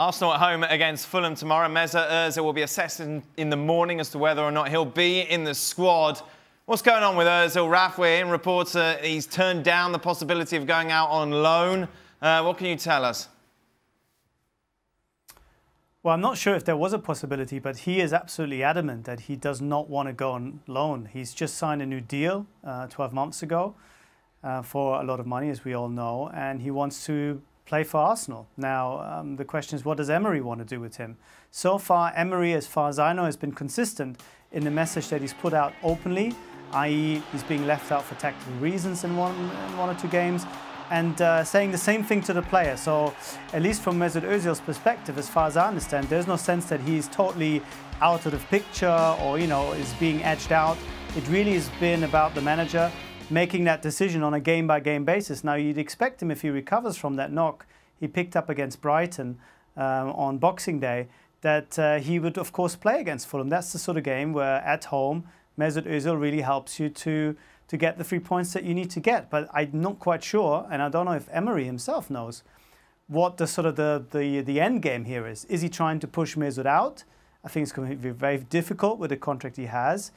Arsenal at home against Fulham tomorrow. Mesut Ozil will be assessed in the morning as to whether or not he'll be in the squad. What's going on with Ozil? Raf, we're hearing reports he's turned down the possibility of going out on loan. What can you tell us? Well, I'm not sure if there was a possibility, but he is absolutely adamant that he does not want to go on loan. He's just signed a new deal 12 months ago for a lot of money, as we all know, and he wants to play for Arsenal. Now, the question is, what does Emery want to do with him? So far, Emery, as far as I know, has been consistent in the message that he's put out openly, i.e. he's being left out for tactical reasons in one or two games, and saying the same thing to the player. So, at least from Mesut Ozil's perspective, as far as I understand, there's no sense that he's totally out of the picture or, is being edged out. It really has been about the manager making that decision on a game-by-game basis. Now, you'd expect him, if he recovers from that knock he picked up against Brighton on Boxing Day, that he would, of course, play against Fulham. That's the sort of game where, at home, Mesut Ozil really helps you to get the 3 points that you need to get. But I'm not quite sure, and I don't know if Emery himself knows, what the sort of the end game here is. Is he trying to push Mesut out? I think it's going to be very difficult with the contract he has.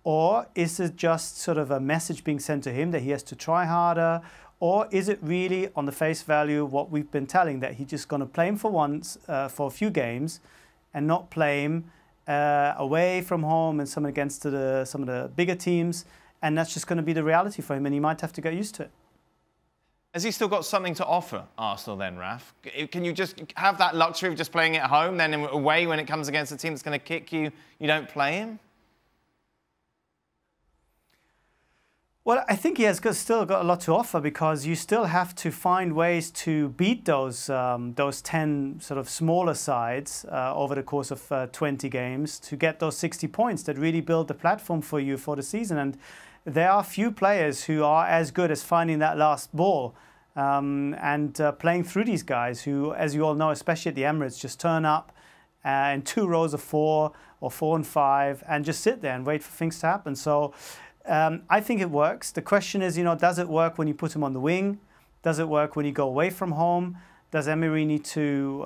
Or is it just sort of a message being sent to him that he has to try harder? Or is it really, on the face value, what we've been telling, that he's just going to play him for once, for a few games, and not play him away from home and some against some of the bigger teams, and that's just going to be the reality for him, and he might have to get used to it. Has he still got something to offer Arsenal then, Raf? Can you just have that luxury of just playing at home, then away when it comes against a team that's going to kick you, you don't play him? Well, I think he has still got a lot to offer, because you still have to find ways to beat those 10 sort of smaller sides over the course of 20 games to get those 60 points that really build the platform for you for the season. And there are few players who are as good as finding that last ball and playing through these guys who, as you all know, especially at the Emirates, just turn up in 2 rows of 4 or 4 and 5 and just sit there and wait for things to happen. So I think it works. The question is, does it work when you put him on the wing? Does it work when you go away from home? Does Emery need to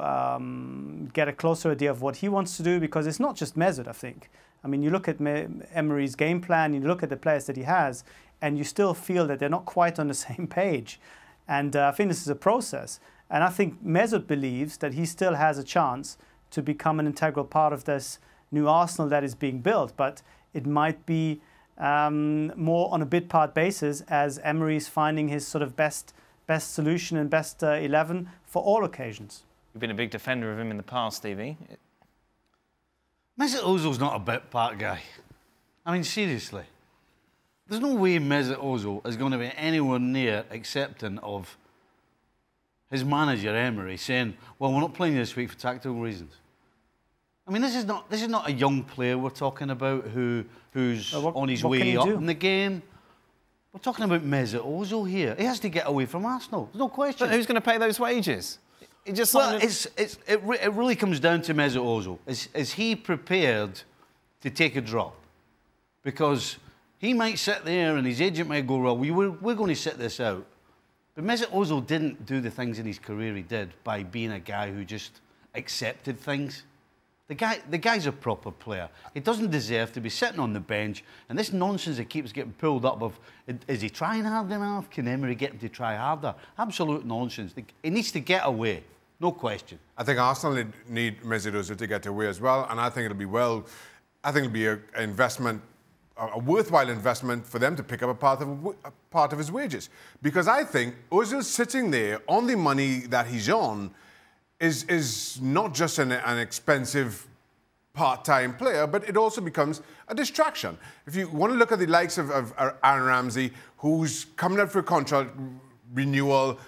get a closer idea of what he wants to do? Because it's not just Mesut, I think. I mean, you look at Emery's game plan, you look at the players that he has, and you still feel that they're not quite on the same page. And I think this is a process. And I think Mesut believes that he still has a chance to become an integral part of this new Arsenal that is being built. But it might be more on a bit-part basis, as Emery's finding his sort of best solution and best 11 for all occasions. You've been a big defender of him in the past, Stevie. Mesut Ozil's not a bit-part guy. I mean, seriously. There's no way Mesut Ozil is going to be anywhere near accepting of his manager, Emery, saying, well, we're not playing this week for tactical reasons. I mean, this is not a young player we're talking about who's on his way up in the game. We're talking about Mesut Ozil here. He has to get away from Arsenal. There's no question. But who's going to pay those wages? It really comes down to Mesut Ozil. Is he prepared to take a drop? Because he might sit there and his agent might go, well, we're going to sit this out. But Mesut Ozil didn't do the things in his career he did by being a guy who just accepted things. The guy's a proper player. He doesn't deserve to be sitting on the bench. And this nonsense that keeps getting pulled up of, is he trying hard enough? Can Emery get him to try harder? Absolute nonsense. He needs to get away, no question. I think Arsenal need Mesut Ozil to get away as well. And I think it'll be an investment, a worthwhile investment for them to pick up a part of his wages. Because I think Ozil sitting there on the money that he's on is not just an expensive part-time player, but it also becomes a distraction. If you want to look at the likes of Aaron Ramsey, who's coming up for a contract renewal,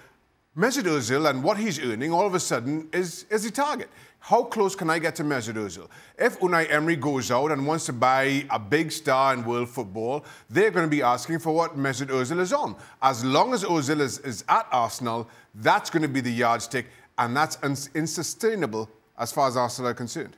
Mesut Ozil and what he's earning all of a sudden is the target. How close can I get to Mesut Ozil? If Unai Emery goes out and wants to buy a big star in world football, they're going to be asking for what Mesut Ozil is on. As long as Ozil is at Arsenal, that's going to be the yardstick. And that's unsustainable as far as Arsenal are concerned.